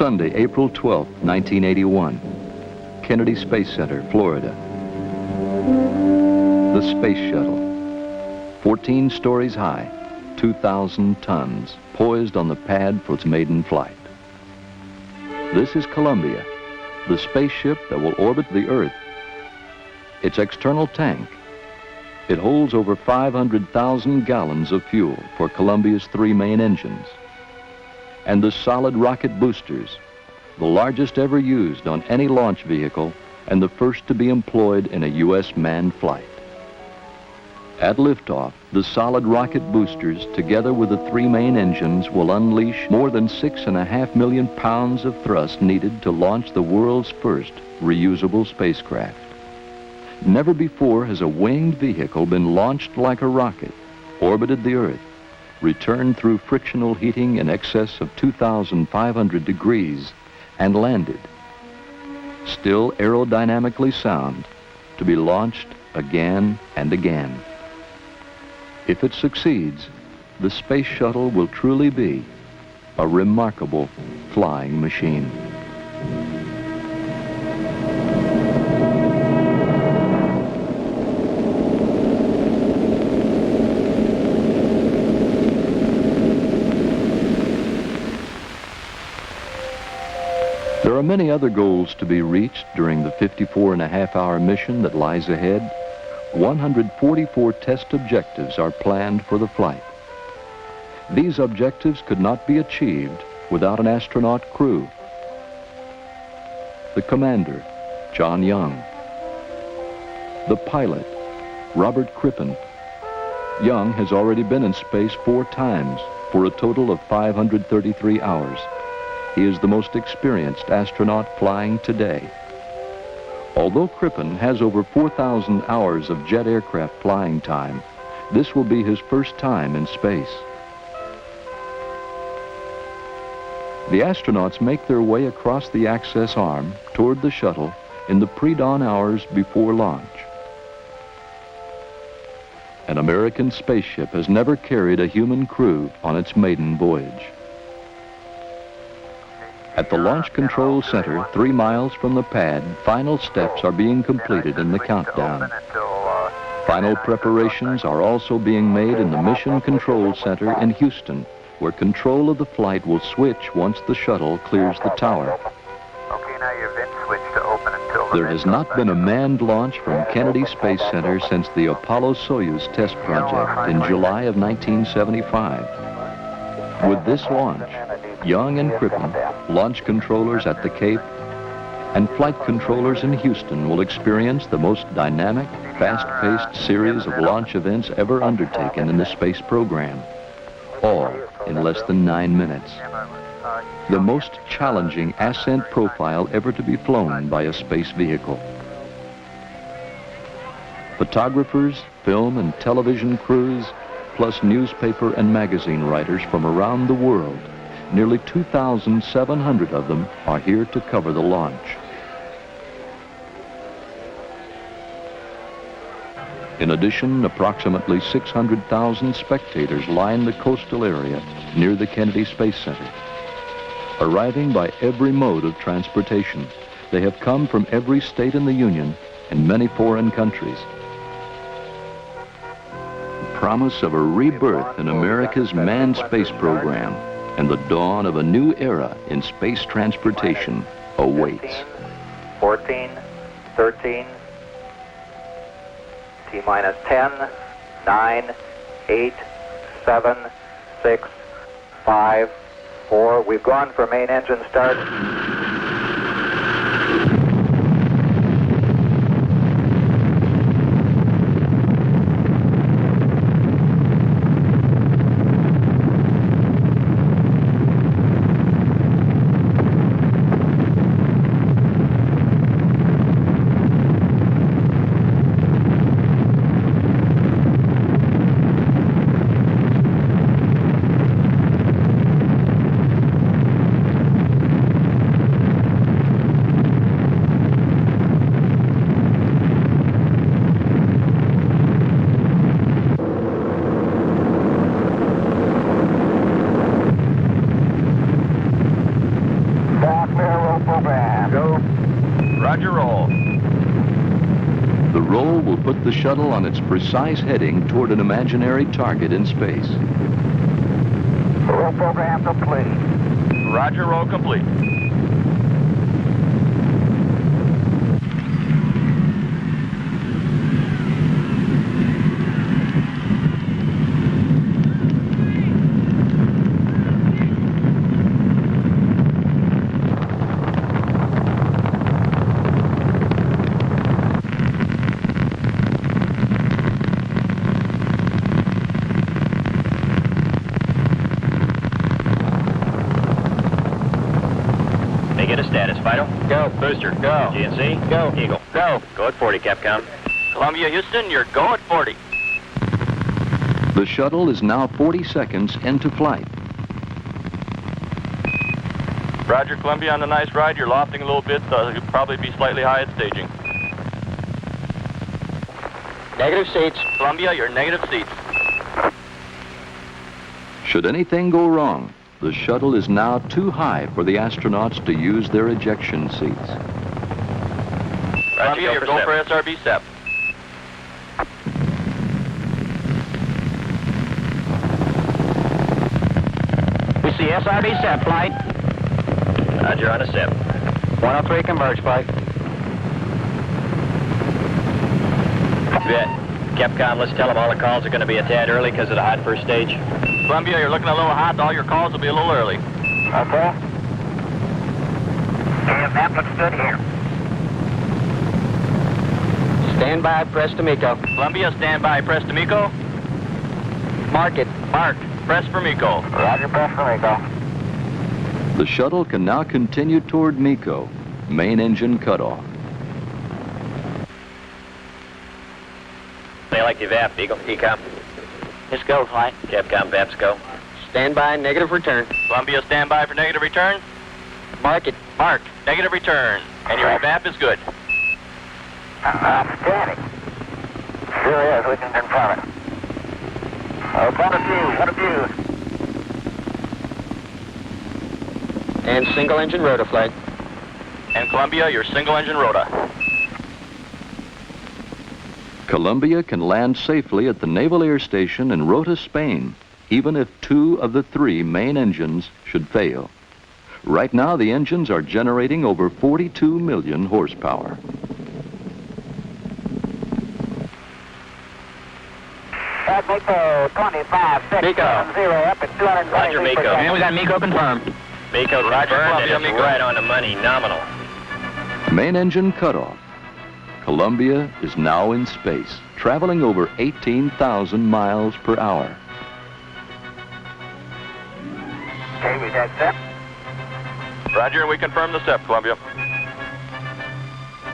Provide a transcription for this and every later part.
Sunday, April 12, 1981. Kennedy Space Center, Florida. The Space Shuttle. 14 stories high, 2,000 tons, poised on the pad for its maiden flight. This is Columbia, the spaceship that will orbit the Earth. Its external tank. It holds over 500,000 gallons of fuel for Columbia's 3 main engines. And the solid rocket boosters, the largest ever used on any launch vehicle and the first to be employed in a U.S. manned flight. At liftoff, the solid rocket boosters, together with the 3 main engines, will unleash more than 6.5 million pounds of thrust needed to launch the world's first reusable spacecraft. Never before has a winged vehicle been launched like a rocket, orbited the Earth, returned through frictional heating in excess of 2,500 degrees, and landed, still aerodynamically sound, to be launched again and again. If it succeeds, the space shuttle will truly be a remarkable flying machine. There are many other goals to be reached during the 54.5-hour mission that lies ahead. 144 test objectives are planned for the flight. These objectives could not be achieved without an astronaut crew. The commander, John Young. The pilot, Robert Crippen. Young has already been in space 4 times for a total of 533 hours. He is the most experienced astronaut flying today. Although Crippen has over 4,000 hours of jet aircraft flying time, this will be his first time in space. The astronauts make their way across the access arm toward the shuttle in the pre-dawn hours before launch. An American spaceship has never carried a human crew on its maiden voyage. At the Launch Control Center, 3 miles from the pad, final steps are being completed in the countdown. Final preparations are also being made in the Mission Control Center in Houston, where control of the flight will switch once the shuttle clears the tower. There has not been a manned launch from Kennedy Space Center since the Apollo-Soyuz test project in July of 1975. With this launch, Young and Crippen, launch controllers at the Cape, and flight controllers in Houston will experience the most dynamic, fast-paced series of launch events ever undertaken in the space program, all in less than 9 minutes. The most challenging ascent profile ever to be flown by a space vehicle. Photographers, film and television crews, plus newspaper and magazine writers from around the world. Nearly 2,700 of them are here to cover the launch. In addition, approximately 600,000 spectators line the coastal area near the Kennedy Space Center. Arriving by every mode of transportation, they have come from every state in the Union and many foreign countries. The promise of a rebirth in America's manned space program and the dawn of a new era in space transportation awaits. 14, 13, T-minus 10, 9, 8, 7, 6, 5, 4. We've gone for main engine start. Go. Roger, roll. The roll will put the shuttle on its precise heading toward an imaginary target in space. Roll program complete. Roger, roll complete. Status, Vital. Go. Booster. Go. GNC. Go. Eagle. Go. Go at 40, Capcom. Columbia, Houston, you're go at 40. The shuttle is now 40 seconds into flight. Roger, Columbia, on the nice ride. You're lofting a little bit, so you'll probably be slightly high at staging. Negative seats. Columbia, you're negative seats. Should anything go wrong, the shuttle is now too high for the astronauts to use their ejection seats. Roger, you're going for SRB SEP. We see SRB SEP flight. Roger, on a SEP. 103 converge flight. Bet. Capcom, let's tell them all the calls are going to be a tad early because of the hot first stage. Columbia, you're looking a little hot. All your calls will be a little early. Okay. And that looks good here. Stand by, press to MECO. Columbia, stand by. Press to MECO. Mark it. Mark. Press for MECO. Roger, press for MECO. The shuttle can now continue toward MECO, main engine cutoff. They like the VAP, Eagle. ECOM. Let's go, flight. Capcom, VAPs go. Stand by, negative return. Columbia, stand by for negative return. Mark it. Mark. Negative return. And your VAP is good. Outstanding. Sure is. We can confirm it. What a view. And single engine rotor flight. And Columbia, your single engine rota. Columbia can land safely at the Naval Air Station in Rota, Spain, even if 2 of the 3 main engines should fail. Right now, the engines are generating over 42 million horsepower. At MECO 25, 6, MECO. 0 up at 220. Roger, MECO. And we got MECO confirmed. MECO Roger, confirmed, Columbia, and it's MECO. right on the money, nominal. Main engine cutoff. Columbia is now in space, traveling over 18,000 miles per hour. Okay, we got SEP. Roger, and we confirm the SEP, Columbia.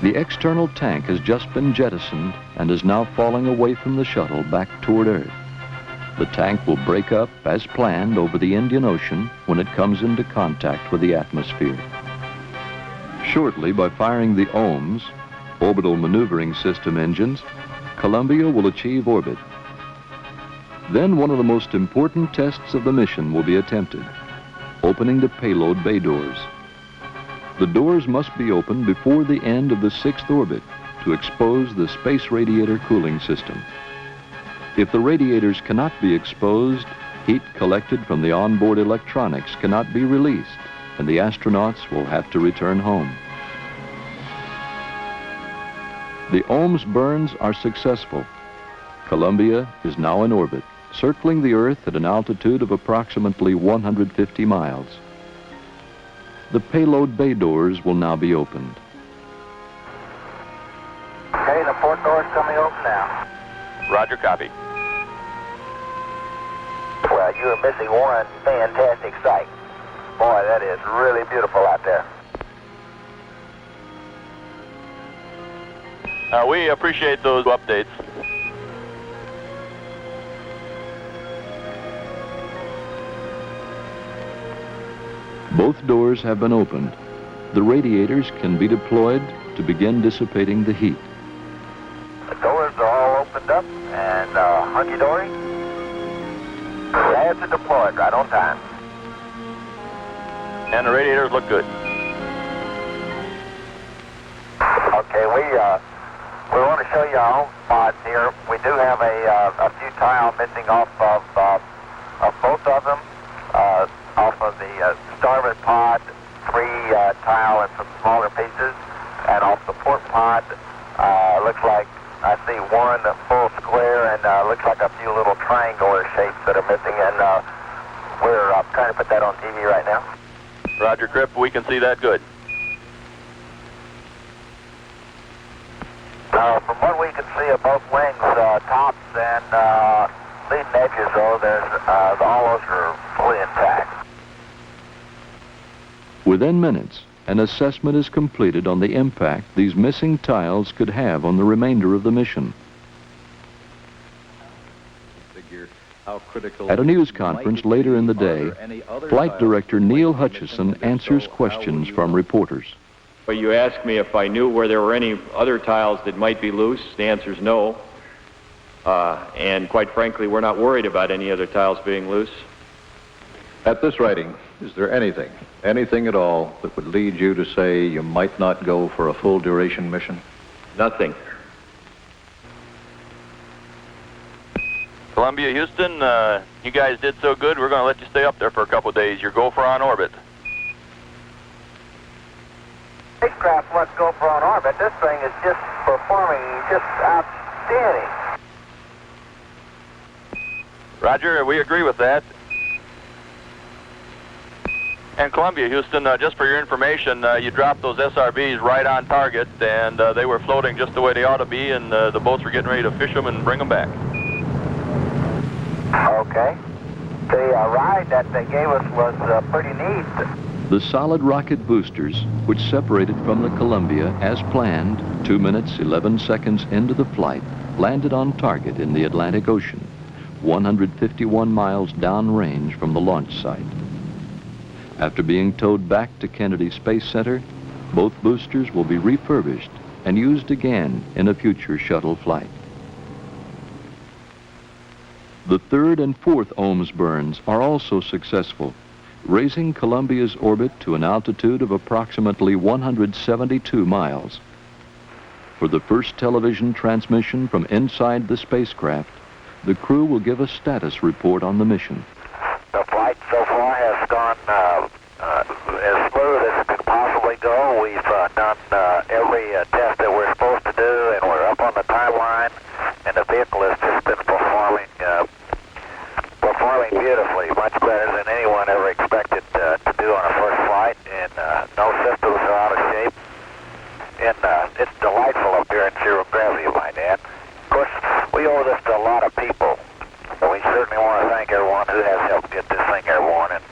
The external tank has just been jettisoned and is now falling away from the shuttle back toward Earth. The tank will break up as planned over the Indian Ocean when it comes into contact with the atmosphere. Shortly, by firing the OMS, Orbital Maneuvering System engines, Columbia will achieve orbit. Then one of the most important tests of the mission will be attempted, opening the payload bay doors. The doors must be opened before the end of the 6th orbit to expose the space radiator cooling system. If the radiators cannot be exposed, heat collected from the onboard electronics cannot be released, and the astronauts will have to return home. The OMS burns are successful. Columbia is now in orbit, circling the Earth at an altitude of approximately 150 miles. The payload bay doors will now be opened. Okay, the port door's coming open now. Roger, copy. Well, you are missing one fantastic sight. Boy, that is really beautiful out there. We appreciate those updates. Both doors have been opened. The radiators can be deployed to begin dissipating the heat. The doors are all opened up and hunky-dory. Glad to deploy it right on time. And the radiators look good. Okay, we want to show you our own pods here. We do have a few tile missing off of both of them. Off of the starboard pod, 3 tile and some smaller pieces, and off the port pod, looks like I see 1 full square and looks like a few little triangular shapes that are missing, and we're trying to put that on TV right now. Roger, Crip, we can see that good. From what we can see of both wings, tops and leading edges, though, all those are fully intact. Within minutes, an assessment is completed on the impact these missing tiles could have on the remainder of the mission. At a news conference later in the day, Flight Director Neil Hutchison answers questions from reporters. But you asked me if I knew where there were any other tiles that might be loose. The answer is no. And quite frankly, we're not worried about any other tiles being loose. At this writing, is there anything at all that would lead you to say you might not go for a full duration mission? Nothing. Columbia, Houston, you guys did so good, we're going to let you stay up there for a couple of days. Your gopher on orbit. Spacecraft must go for on orbit. This thing is just performing just outstanding. Roger, we agree with that. And Columbia, Houston, just for your information, you dropped those SRBs right on target, and they were floating just the way they ought to be, and the boats were getting ready to fish them and bring them back. Okay. The ride that they gave us was pretty neat. The solid rocket boosters, which separated from the Columbia as planned 2 minutes 11 seconds into the flight, landed on target in the Atlantic Ocean, 151 miles downrange from the launch site. After being towed back to Kennedy Space Center, both boosters will be refurbished and used again in a future shuttle flight. The 3rd and 4th Ohms burns are also successful, raising Columbia's orbit to an altitude of approximately 172 miles. For the first television transmission from inside the spacecraft, the crew will give a status report on the mission. The flight so far has gone as smooth as it could possibly go. We've done every test that we're supposed to do, and we're up on the timeline, and the vehicle has just been performing beautifully, much better than anyone ever expected to do on a first flight, and no systems are out of shape. And it's delightful up here in zero gravity, might add. Of course, we owe this to a lot of people, and we certainly want to thank everyone who has helped get this thing airborne, and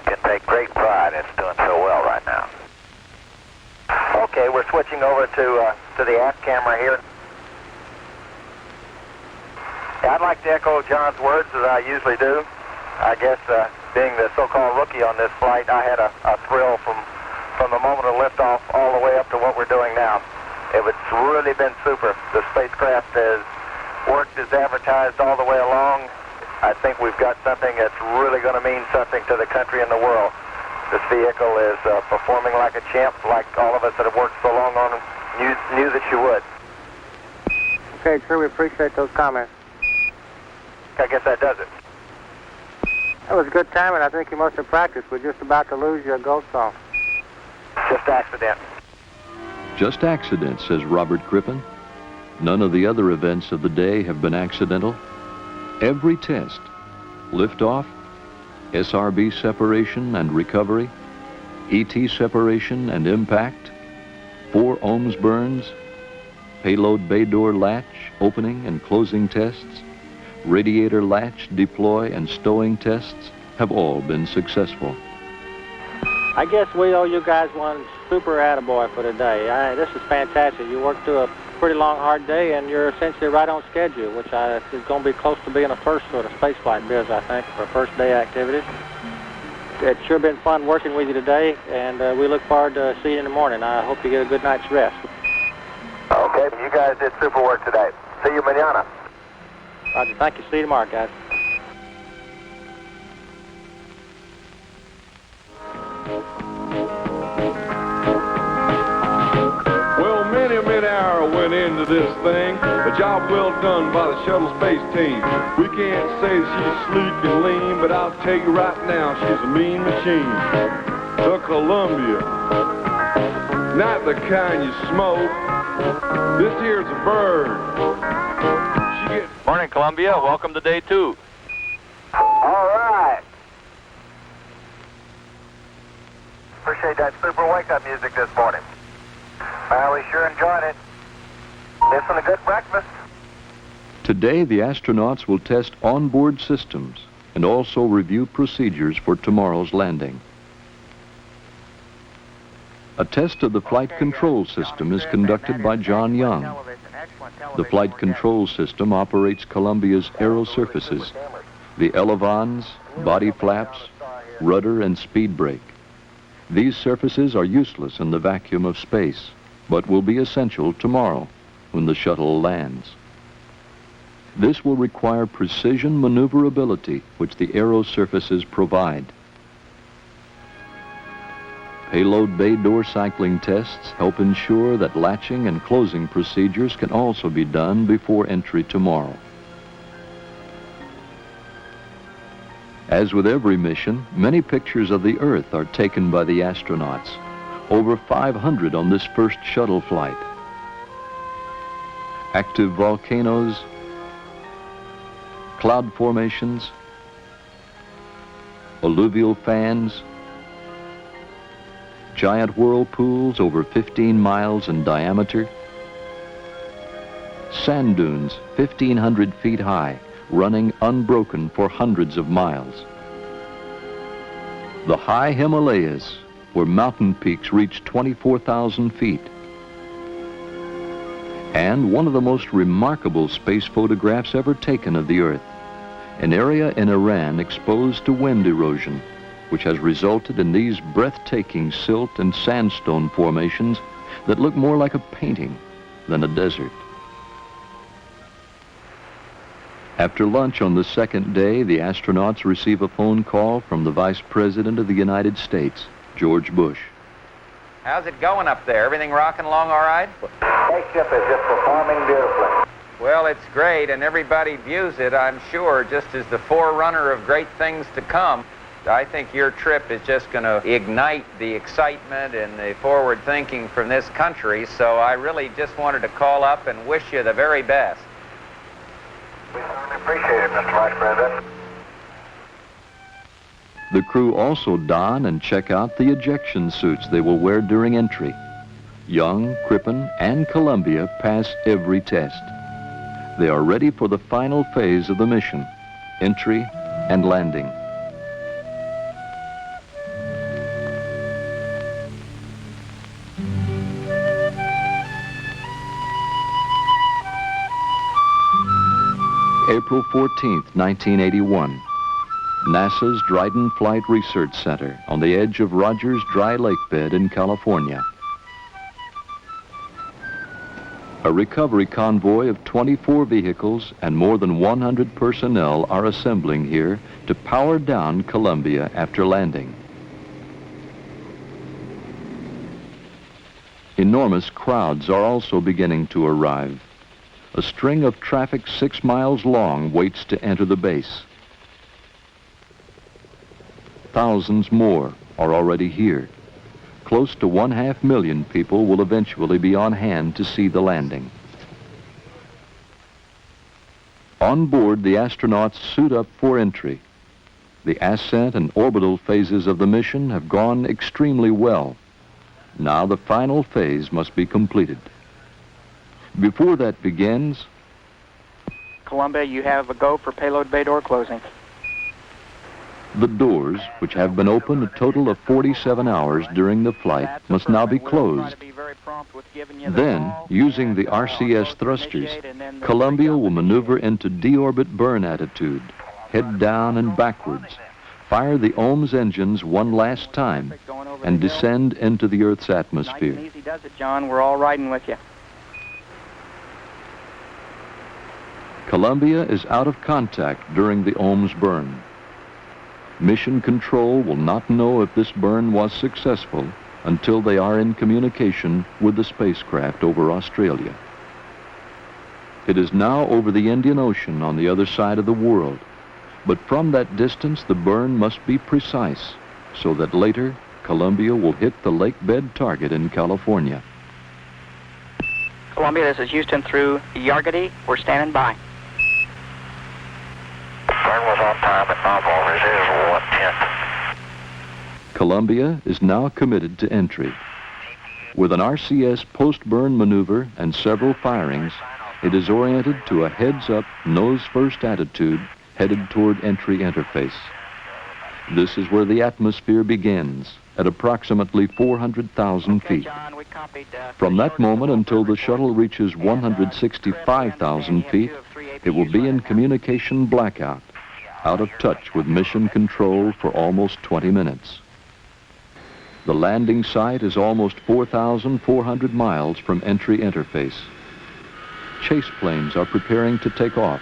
can take great pride in it's doing so well right now. Okay, we're switching over to the aft camera here. Yeah, I'd like to echo John's words as I usually do. I guess being the so-called rookie on this flight, I had a thrill from the moment of liftoff all the way up to what we're doing now. It's really been super. The spacecraft has worked as advertised all the way along. I think we've got something that's really going to mean something to the country and the world. This vehicle is performing like a champ, like all of us that have worked so long on it knew that you would. Okay, sure, we appreciate those comments. I guess that does it. That was a good time, and I think you must have practiced. We're just about to lose your ghost song. Just accident. Just accident, says Robert Crippen. None of the other events of the day have been accidental. Every test, liftoff, SRB separation and recovery, ET separation and impact, 4 ohms burns, payload bay door latch opening and closing tests, radiator latch deploy and stowing tests have all been successful. I guess we owe you guys one super attaboy for today. This is fantastic. You worked through a pretty long, hard day, and you're essentially right on schedule, which is going to be close to being a first for the spaceflight biz, I think, for first day activities. It's sure been fun working with you today, and we look forward to seeing you in the morning. I hope you get a good night's rest. Okay, you guys did super work today. See you mañana. Roger, thank you. See you tomorrow, guys. Well, many of this thing. A job well done by the Shuttle space team. We can't say that she's sleek and lean, but I'll tell you right now, she's a mean machine. The Columbia, not the kind you smoke. This here's a bird. Morning, Columbia. Welcome to day 2. All right. Appreciate that super wake-up music this morning. Well, we sure enjoyed it. Missing a good breakfast. Today, the astronauts will test onboard systems and also review procedures for tomorrow's landing. A test of the flight control system is conducted by John Young. The flight control system operates Columbia's aerosurfaces, the elevons, body flaps, rudder, and speed brake. These surfaces are useless in the vacuum of space, but will be essential tomorrow when the shuttle lands. This will require precision maneuverability, which the aerosurfaces provide. Payload bay door cycling tests help ensure that latching and closing procedures can also be done before entry tomorrow. As with every mission, many pictures of the Earth are taken by the astronauts. Over 500 on this first shuttle flight. Active volcanoes, cloud formations, alluvial fans, giant whirlpools over 15 miles in diameter, sand dunes 1,500 feet high, running unbroken for hundreds of miles. The high Himalayas, where mountain peaks reach 24,000 feet. And one of the most remarkable space photographs ever taken of the Earth, an area in Iran exposed to wind erosion, which has resulted in these breathtaking silt and sandstone formations that look more like a painting than a desert. After lunch on the second day, the astronauts receive a phone call from the Vice President of the United States, George Bush. How's it going up there? Everything rocking along all right? Spaceship is just performing beautifully. Well, it's great, and everybody views it, I'm sure, just as the forerunner of great things to come. I think your trip is just going to ignite the excitement and the forward thinking from this country, so I really just wanted to call up and wish you the very best. We certainly appreciate it, Mr. Vice President. The crew also don and check out the ejection suits they will wear during entry. Young, Crippen, and Columbia pass every test. They are ready for the final phase of the mission, entry and landing. April 14th, 1981. NASA's Dryden Flight Research Center on the edge of Rogers Dry Lake Bed in California. A recovery convoy of 24 vehicles and more than 100 personnel are assembling here to power down Columbia after landing. Enormous crowds are also beginning to arrive. A string of traffic 6 miles long waits to enter the base. Thousands more are already here. Close to 500,000 people will eventually be on hand to see the landing. On board, the astronauts suit up for entry. The ascent and orbital phases of the mission have gone extremely well. Now the final phase must be completed. Before that begins, Columbia, you have a go for payload bay door closing. the doors, which have been open a total of 47 hours during the flight, must now be closed. Then, using the RCS thrusters, Columbia will maneuver into deorbit burn attitude, head down and backwards, fire the OMS engines one last time, and descend into the Earth's atmosphere. Nice and easy does it, John. We're all riding with you. Columbia is out of contact during the OMS burn. Mission Control will not know if this burn was successful until they are in communication with the spacecraft over Australia. It is now over the Indian Ocean on the other side of the world. But from that distance, the burn must be precise, so that later, Columbia will hit the lake bed target in California. Columbia, this is Houston through Yargady. We're standing by. Burn was on time at nominal reserve 110. Columbia is now committed to entry. With an RCS post-burn maneuver and several firings, it is oriented to a heads-up, nose-first attitude headed toward entry interface. This is where the atmosphere begins, at approximately 400,000 feet. John, we copied, From that moment until the shuttle reaches 165,000 feet, it will be in communication blackout, out of touch with mission control for almost 20 minutes. The landing site is almost 4,400 miles from entry interface. Chase planes are preparing to take off.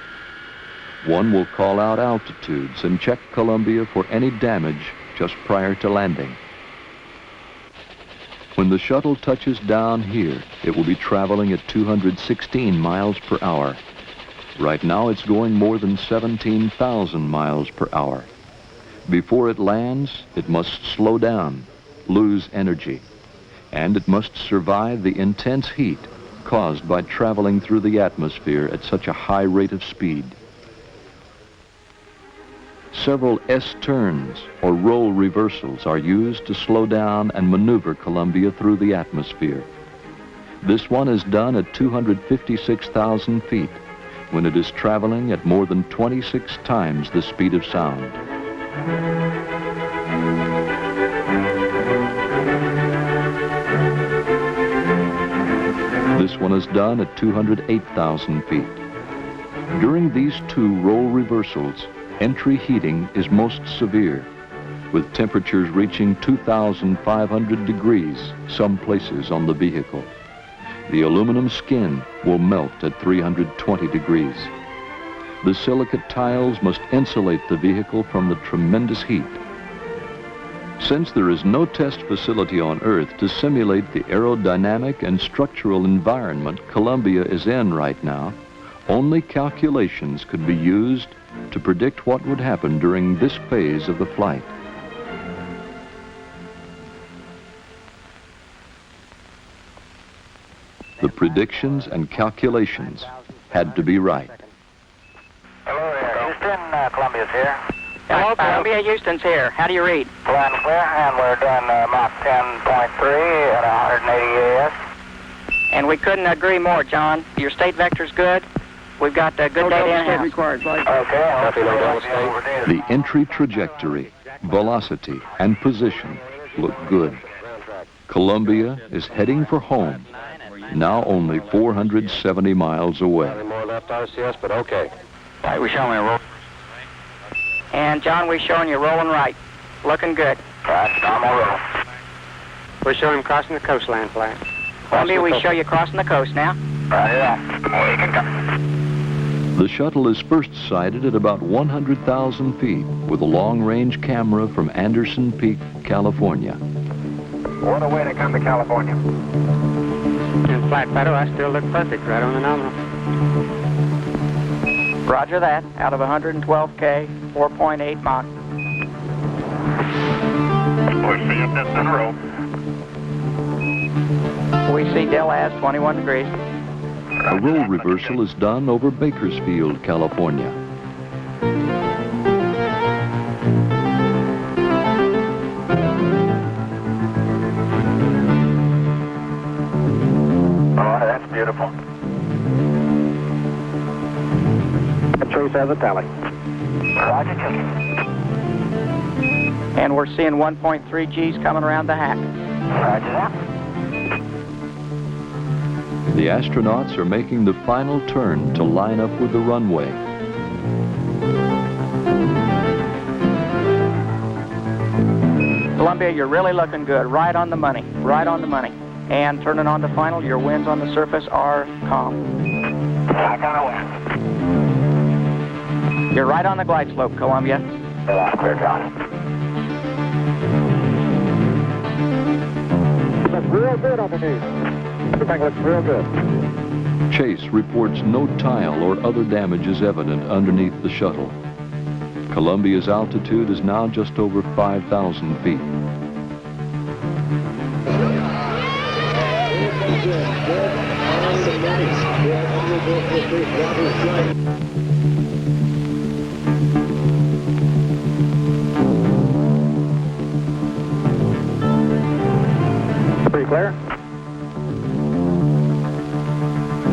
One will call out altitudes and check Columbia for any damage just prior to landing. When the shuttle touches down here, it will be traveling at 216 miles per hour. Right now, it's going more than 17,000 miles per hour. Before it lands, it must slow down, lose energy, and it must survive the intense heat caused by traveling through the atmosphere at such a high rate of speed. Several S-turns or roll reversals are used to slow down and maneuver Columbia through the atmosphere. This one is done at 256,000 feet when it is traveling at more than 26 times the speed of sound. This one is done at 208,000 feet. During these two roll reversals, entry heating is most severe, with temperatures reaching 2,500 degrees some places on the vehicle. The aluminum skin will melt at 320 degrees. The silicate tiles must insulate the vehicle from the tremendous heat. Since there is no test facility on Earth to simulate the aerodynamic and structural environment Columbia is in right now, only calculations could be used to predict what would happen during this phase of the flight. The predictions and calculations had to be right. Hello there, Houston. Columbia's here. Hello, Columbia. Houston's here. How do you read? Flying clear, and we're doing Mach 10.3 at 180 AS. And we couldn't agree more, John. Your state vector's good. We've got good data in-house. Okay. The entry trajectory, velocity, and position look good. Columbia is heading for home, now only 470 miles away. More left RCS, but okay. Right, we're showing a roll. And John, we're showing you rolling right. Looking good. Right, normal roll. We're showing crossing the coastline flat. Columbia, we show you crossing the coast now. Right, yeah. We can go. The shuttle is first sighted at about 100,000 feet with a long-range camera from Anderson Peak, California. What a way to come to California. In flight pattern, I still look perfect right on the nominal. Roger that. Out of 112K, 4.8 Mach. We're seeing this in a row. We see Del Az 21 degrees. A roll reversal is done over Bakersfield, California. Oh, that's beautiful. Trace has a tally. Roger, check. And we're seeing 1.3 Gs coming around the hack. Roger that. The astronauts are making the final turn to line up with the runway. Columbia, you're really looking good. Right on the money. Right on the money. And turning on the final, your winds on the surface are calm. I got a wind. You're right on the glide slope, Columbia. Clear, John. Looks real good underneath. Everything looks real good. Chase reports no tile or other damage is evident underneath the shuttle. Columbia's altitude is now just over 5,000 feet. Pretty clear.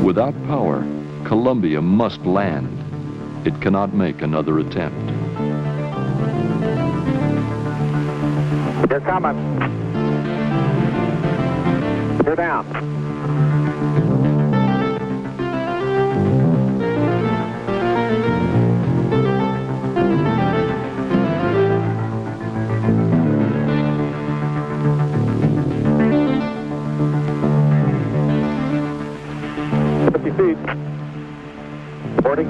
Without power, Columbia must land. It cannot make another attempt. You're coming. You're down. Feet. 40,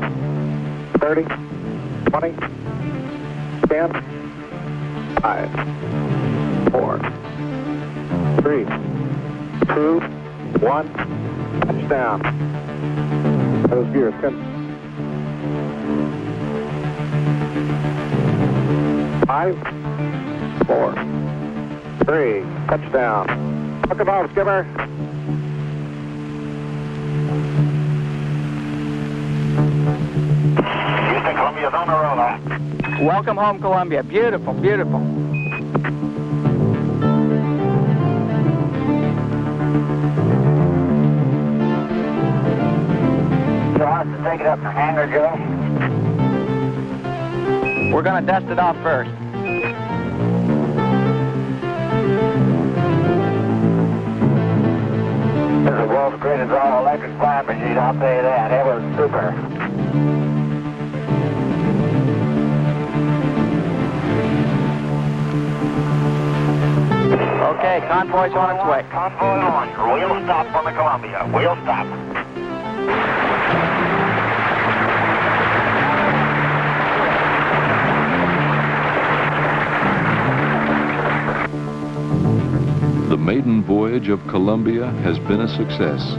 30, 20, 10, 5, 4, 3, 2, 1, touchdown. Those gears, 10. 5, 4, 3, touchdown. Look above, skipper. Columbia's on the roller. Welcome home, Columbia. Beautiful, beautiful. So I have to take it up to hangar, Joe? We're going to dust it off first. This is the world's greatest all-electric flying machine, I'll tell you that. It was super. Okay, convoy's on its way. Convoy on. We'll stop on the Columbia. We'll stop. The maiden voyage of Columbia has been a success.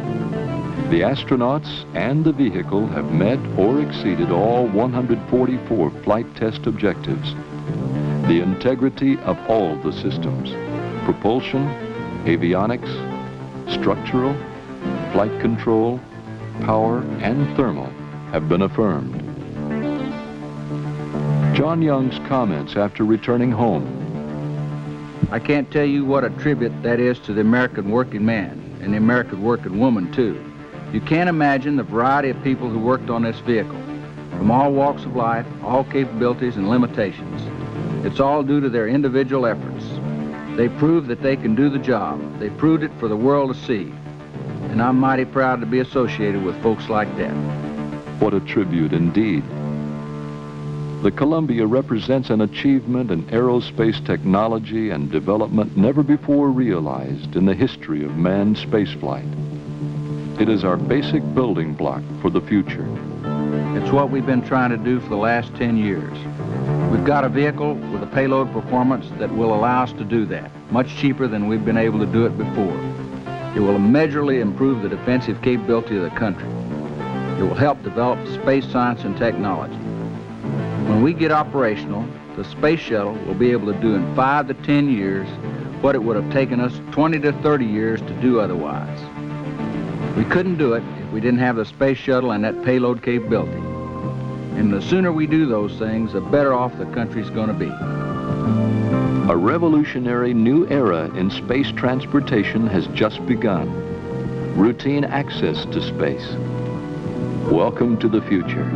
The astronauts and the vehicle have met or exceeded all 144 flight test objectives. The integrity of all the systems, propulsion, avionics, structural, flight control, power, and thermal, have been affirmed. John Young's comments after returning home. I can't tell you what a tribute that is to the American working man and the American working woman, too. You can't imagine the variety of people who worked on this vehicle, from all walks of life, all capabilities and limitations. It's all due to their individual efforts. They proved that they can do the job. They proved it for the world to see. And I'm mighty proud to be associated with folks like that. What a tribute indeed. The Columbia represents an achievement in aerospace technology and development never before realized in the history of manned spaceflight. It is our basic building block for the future. It's what we've been trying to do for the last 10 years. We've got a vehicle with a payload performance that will allow us to do that, much cheaper than we've been able to do it before. It will immeasurably improve the defensive capability of the country. It will help develop space science and technology. When we get operational, the space shuttle will be able to do in 5 to 10 years what it would have taken us 20 to 30 years to do otherwise. We couldn't do it if we didn't have the space shuttle and that payload capability. And the sooner we do those things, the better off the country's going to be. A revolutionary new era in space transportation has just begun. Routine access to space. Welcome to the future.